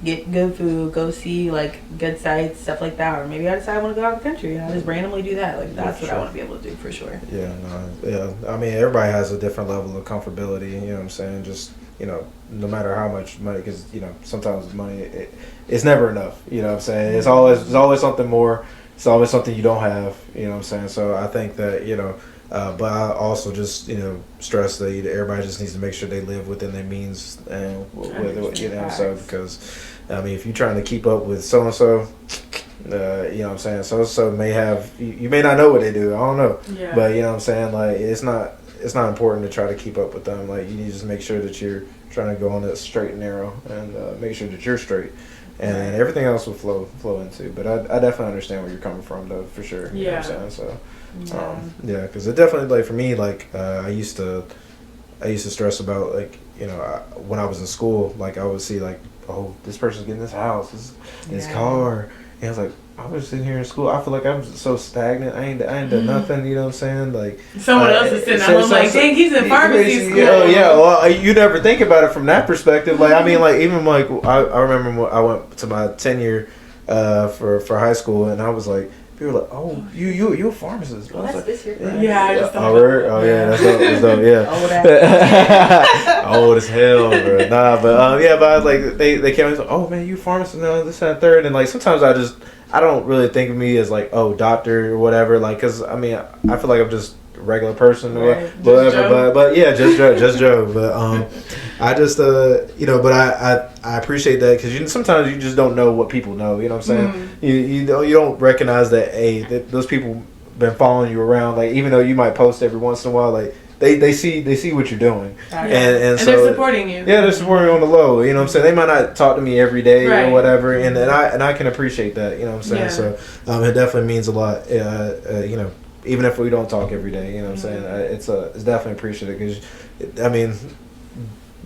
get good food, go see good sights, stuff like that. Or maybe I decide I want to go out of the country and I just randomly do that. That's what I want to be able to do for sure. I mean, everybody has a different level of comfortability. You know what I'm saying? Just no matter how much money, because sometimes money it's never enough. You know what I'm saying? It's always something more. It's always something you don't have. You know what I'm saying? So I think that but I also just stress that everybody just needs to make sure they live within their means, and so, because I mean, if you're trying to keep up with so and so, what I'm saying, so and so may have, you may not know what they do, I don't know, but what I'm saying, it's not important to try to keep up with them. You need to just make sure that you're trying to go on that straight and narrow, and make sure that you're straight, and then everything else will flow into. But I definitely understand where you're coming from, though, for sure. You know what I'm saying? So because it definitely, for me, I used to stress about when I was in school, I would see oh, this person's getting this house, this car, and I was I was sitting here in school, I feel I'm so stagnant. I ain't done nothing. You know what I'm saying? Someone else is sitting at home dang, he's in pharmacy school. Well, you never think about it from that perspective. I mean, even I remember when I went to my 10-year for high school, and I was people were oh, you a pharmacist. Oh, that's this year. I just thought that's dope. Old as hell, bro. Nah, but but I was they came and said, oh man, you a pharmacist now, this and third, and sometimes I don't really think of me as oh, doctor or whatever, because I mean, I feel I'm just a regular person or whatever, but yeah, just Joe. But I just but I appreciate that, because sometimes you just don't know what people know. You know what I'm saying? You don't recognize that that those people been following you around. Even though you might post every once in a while, they see what you're doing, and so they're supporting you. Yeah, they're supporting you on the low. You know what I'm saying? They might not talk to me every day or whatever, and I can appreciate that. You know what I'm saying? So it definitely means a lot. Even if we don't talk every day, you know what I'm saying? It's definitely appreciated, because I mean,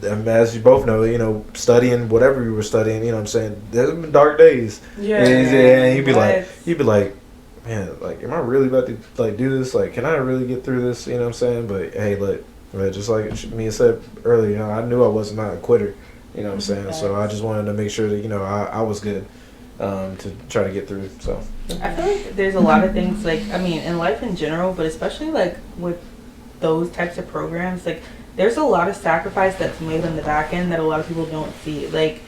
as you both know, studying whatever you were studying, you know what I'm saying, there's been dark days. And you'd be like, man, like, am I really about to like do this? Like, can I really get through this? You know what I'm saying? But hey, look, man, just like me said earlier, you know, I knew I was not a quitter. You know what I'm saying? So I just wanted to make sure that, you know, I was good to try to get through. So I feel like there's a lot of things, like, I mean, in life in general, but especially like with those types of programs, like, there's a lot of sacrifice that's made on the back end that a lot of people don't see. Like,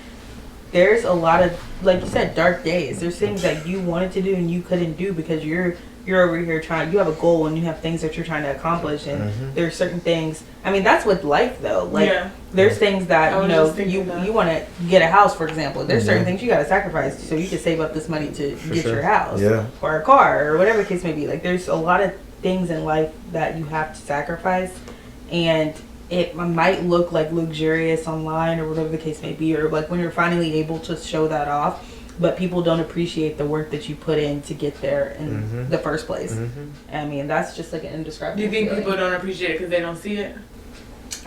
there's a lot of, like you said, dark days. There's things that you wanted to do and you couldn't do because you're over here trying, you have a goal and you have things that you're trying to accomplish, and there's certain things, I mean, that's with life though. Like, there's things that, you know, you want to get a house, for example. There's certain things you got to sacrifice so you can save up this money to get your house or a car or whatever the case may be. Like, there's a lot of things in life that you have to sacrifice, and it might look like luxurious online or whatever the case may be, or like when you're finally able to show that off, but people don't appreciate the work that you put in to get there in the first place. I mean, that's just like an indescribable Do you think feeling. people don't appreciate it because they don't see it?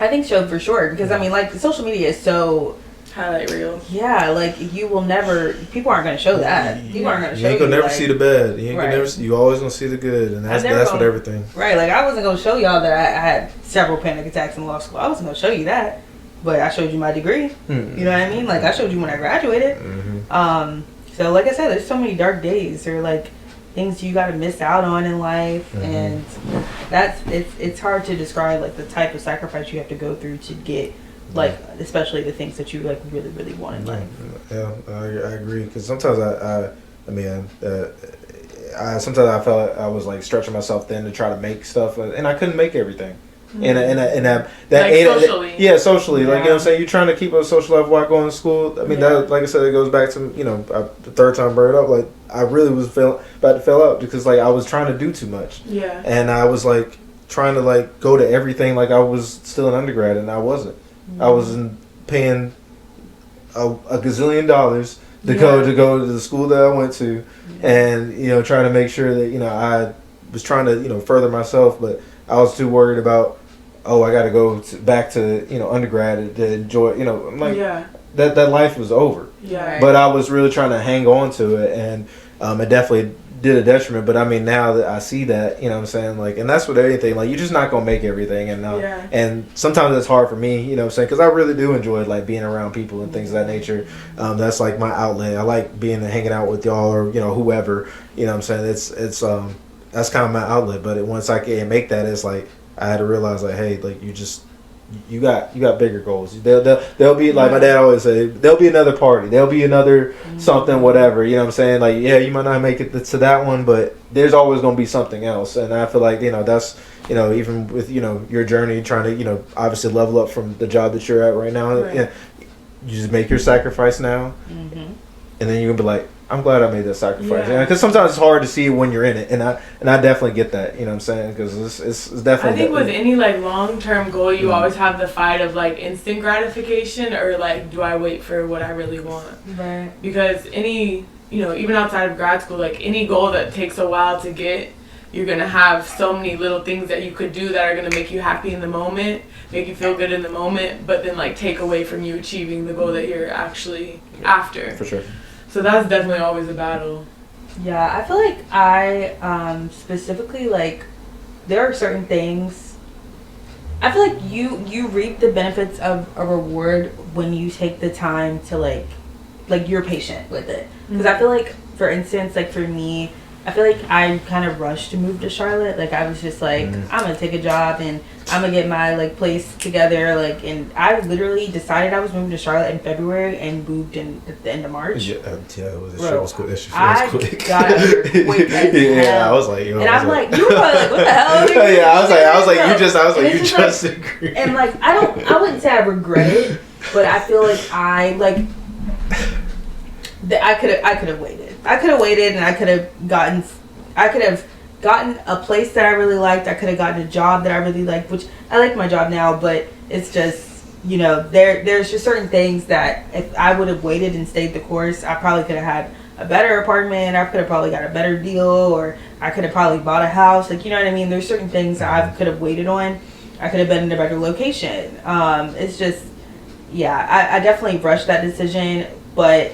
I think so, for sure, because I mean, like, social media is so highlight reel. Yeah, like, you will never, people aren't going to show that. People aren't going to show you. You ain't gonna never like, see the bad. You ain't gonna never see, you always gonna see the good, and that's with everything. Right, like, I wasn't going to show y'all that I had several panic attacks in law school. I wasn't going to show you that, but I showed you my degree. You know what I mean? Like, I showed you when I graduated. So, like I said, there's so many dark days, or like things you got to miss out on in life, and it's hard to describe like the type of sacrifice you have to go through to get, like, especially the things that you like really, really want in life. Yeah, I agree. Because sometimes sometimes I felt like I was like stretching myself thin to try to make stuff, and I couldn't make everything. And that like socially. Socially, like, you know what I'm saying, you're trying to keep a social life while going to school. I mean, that, like I said, it goes back to, you know, the third time brought it up. Like, I really was about to fail out because like I was trying to do too much. Yeah. And I was like trying to like go to everything like I was still an undergrad, and I wasn't. I was paying a gazillion dollars to go to the school that I went to, and, you know, trying to make sure that, you know, I was trying to, you know, further myself, but I was too worried about, I got to go back to, you know, undergrad to enjoy, you know, I'm like, that life was over. Yeah. But I was really trying to hang on to it, and it definitely did a detriment. But I mean, now that I see that, you know what I'm saying, like, and that's with anything, like, you're just not gonna make everything, and sometimes it's hard for me, you know what I'm saying, because I really do enjoy like being around people and things of that nature. That's like my outlet. I like hanging out with y'all, or, you know, whoever, you know what I'm saying. It's that's kind of my outlet. But once I can make that, it's like I had to realize, like, hey, like, you got bigger goals. They'll be, like my dad always say, there'll be another party, there'll be another something, whatever, you know what I'm saying. Like, yeah, you might not make it to that one, but there's always going to be something else. And I feel like, you know, that's, you know, even with, you know, your journey, trying to, you know, obviously level up from the job that you're at right now. You know, you just make your sacrifice now, and then you're gonna be like, I'm glad I made that sacrifice. Because sometimes it's hard to see when you're in it, and I definitely get that. You know what I'm saying? Because it's definitely. I think with any like long-term goal, you always have the fight of like instant gratification, or like, do I wait for what I really want? Right. Because any, you know, even outside of grad school, like any goal that takes a while to get, you're gonna have so many little things that you could do that are gonna make you happy in the moment, make you feel good in the moment, but then like take away from you achieving the goal that you're actually after. For sure. So that's definitely always a battle. Yeah, I feel like I specifically, like, there are certain things. I feel like you reap the benefits of a reward when you take the time to like you're patient with it. Because I feel like, for instance, like for me, I feel like I kind of rushed to move to Charlotte. Like, I was just like, I'm gonna take a job and I'm gonna get my like place together. Like, and I literally decided I was moving to Charlotte in February and moved in at the end of March. It was quick. I got here quick as hell. I was like, yo, and I'm like, you were probably like, what the hell? Yeah, I was like, you just agreed. And like, I wouldn't say I regret it, but I feel like I could have waited. I could have waited, and I could have gotten a place that I really liked. I could have gotten a job that I really liked, which I like my job now, but it's just, you know, there's just certain things that if I would have waited and stayed the course, I probably could have had a better apartment. I could have probably got a better deal, or I could have probably bought a house. Like, you know what I mean? There's certain things that I could have waited on. I could have been in a better location. It's just, I definitely rushed that decision, but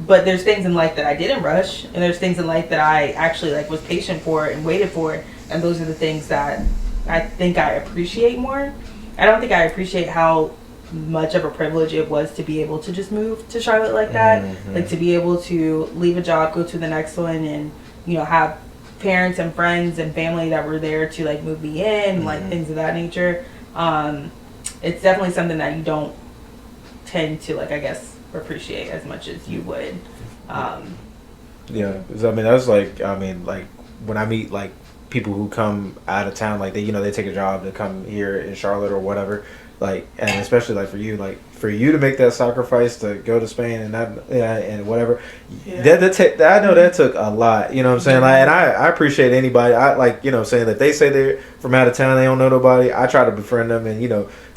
but there's things in life that I didn't rush, and there's things in life that I actually like was patient for and waited for, and those are the things that I think I appreciate more. I don't think I appreciate how much of a privilege it was to be able to just move to Charlotte like that, like to be able to leave a job, go to the next one, and have parents and friends and family that were there to like move me in, like things of that nature. It's definitely something that you don't tend to like, I guess, appreciate as much as you would. Yeah, 'cause, I mean, that's like, I mean, like when I meet like people who come out of town, like they take a job to come here in Charlotte or whatever, like, and especially like for you to make that sacrifice to go to Spain and that, and whatever, I know that took a lot, you know what I'm saying? Like, and I appreciate anybody, I like, saying that they say they're from out of town, they don't know nobody, I try to befriend them, and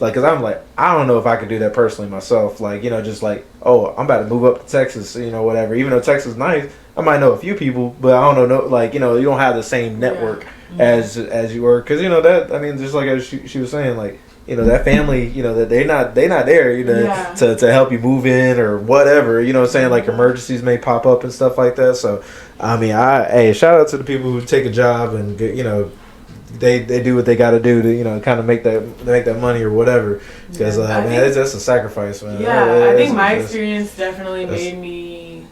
like, cause I'm like, I don't know if I could do that personally myself, like, just like, oh, I'm about to move up to Texas, whatever, even though Texas is nice, I might know a few people, but I don't know, like, you don't have the same network as you were, cause that, I mean, just like as she was saying, like, that family, that they not there, to help you move in or whatever, what I'm saying, like emergencies may pop up and stuff like that. So, I mean, hey, shout out to the people who take a job and they do what they got to do to kind of make that money or whatever. Because man, that's a sacrifice, man. Yeah, I think my experience definitely made me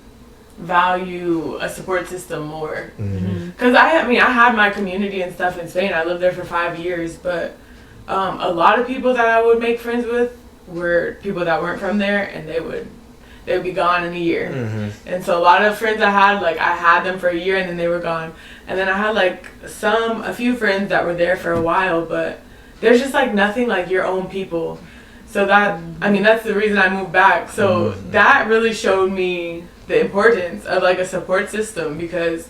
value a support system more. Because I had my community and stuff in Spain. I lived there for 5 years, but a lot of people that I would make friends with were people that weren't from there, and they would be gone in a year. And so a lot of friends I had them for a year and then they were gone. And then I had like a few friends that were there for a while, but there's just like nothing like your own people. So that's the reason I moved back. So that really showed me the importance of like a support system, because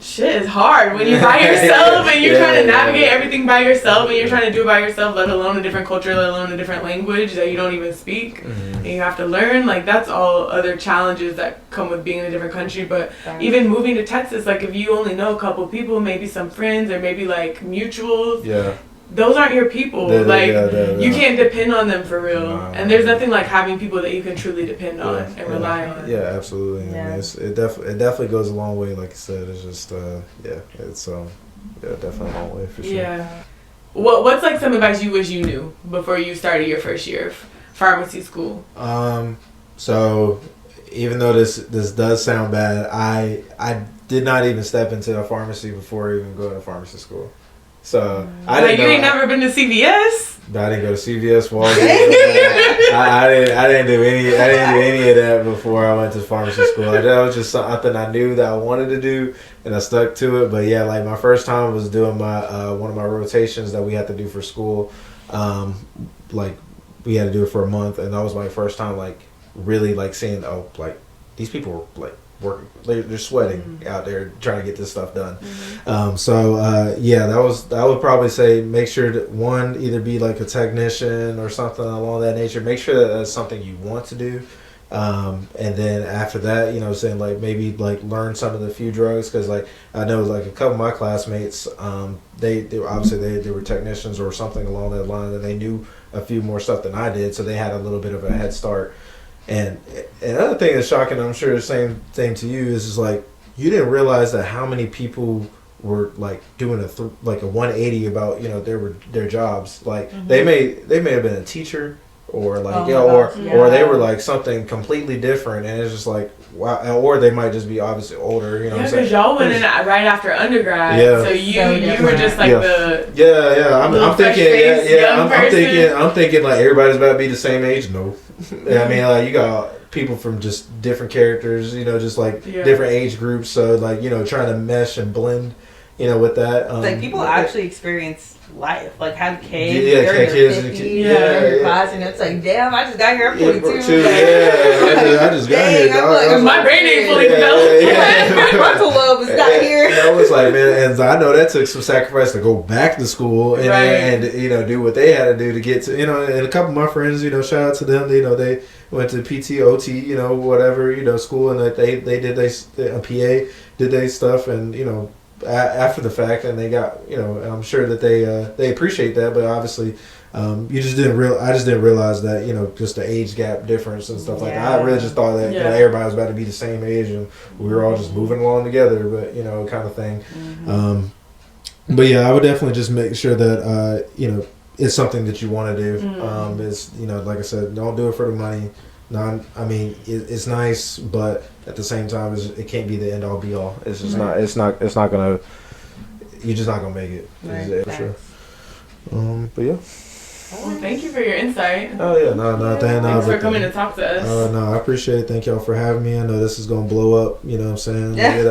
shit is hard when you're by yourself and you're trying to navigate everything by yourself, and you're trying to do it by yourself, let alone a different culture, let alone a different language that you don't even speak, and you have to learn. Like, that's all other challenges that come with being in a different country. But even moving to Texas, like, if you only know a couple people, maybe some friends or maybe like mutuals, those aren't your people. You can't depend on them for real. And there's nothing like having people that you can truly depend on and rely on. Yeah, absolutely. I mean, it definitely goes a long way. Like you said, it's just it's definitely a long way for sure. Yeah. What's like some advice you wish you knew before you started your first year of pharmacy school? So even though this does sound bad, I did not even step into a pharmacy before even going to pharmacy school. So you ain't never been to CVS? I didn't go to CVS, Walgreens. I didn't do any of that before I went to pharmacy school. That was just something I knew that I wanted to do, and I stuck to it. But yeah, like my first time was doing my one of my rotations that we had to do for school. Like we had to do it for a month, and that was my first time like really like seeing like these people were like working, they're sweating out there trying to get this stuff done. I would probably say make sure that one, either be like a technician or something along that nature. Make sure that that's something you want to do, and then after that, saying like maybe like learn some of the few drugs, because like I know like a couple of my classmates, they were obviously they were technicians or something along that line, and they knew a few more stuff than I did, so they had a little bit of a head start. And another thing that's shocking, I'm sure the same thing to you, is like you didn't realize that how many people were like doing a 180 about their jobs. Like they may have been a teacher or like or they were like something completely different, and it's just like wow. Or they might just be obviously older. What I'm saying? Because y'all went in right after undergrad, so you were just like I'm thinking like everybody's about to be the same age. No. I mean, like you got people from just different characters, just like different age groups. So like trying to mesh and blend, with that. Like people actually experience life, like have kids, kids, 50s, class, and it's like, damn, I just got here, I'm 42. I just got here. My brain ain't fully developed. My frontal lobe is not here. I was like, man, and I know that took some sacrifice to go back to school and do what they had to do to get to, and a couple of my friends, shout out to them, they went to PT, OT, whatever, school, and that they did a PA, did they stuff, and after the fact, and they got, I'm sure that they appreciate that, but obviously I just didn't realize that, just the age gap difference and stuff like that. I really just thought that everybody was about to be the same age and we were all just moving along together, but kind of thing. But yeah, I would definitely just make sure that it's something that you want to do. It's like I said, don't do it for the money. It's nice, but at the same time, it can't be the end all be all. It's just not. It's not gonna. You're just not gonna make it. Right. Sure. But yeah. Well, thank you for your insight. Oh yeah, no, thanks for coming to talk to us. No, I appreciate it. Thank y'all for having me. I know this is gonna blow up. You know what I'm saying? Yeah.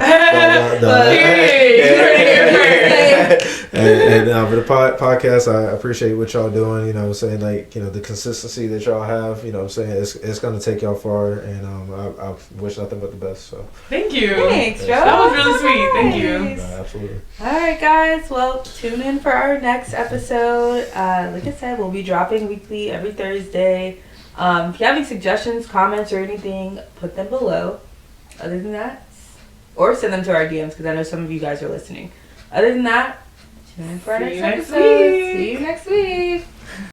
And for the podcast, I appreciate what y'all doing. You know what I'm saying? Like, the consistency that y'all have. You know what I'm saying? It's gonna take y'all far, and I wish nothing but the best. So thank you. Thanks, Joe. That was really sweet. Thank you. No, absolutely. All right, guys. Well, tune in for our next episode. Like I said, we'll be dropping weekly every Thursday. If you have any suggestions, comments, or anything, put them below. Other than that, or send them to our DMs because I know some of you guys are listening. Other than that, tune in for our next episode. See you next week.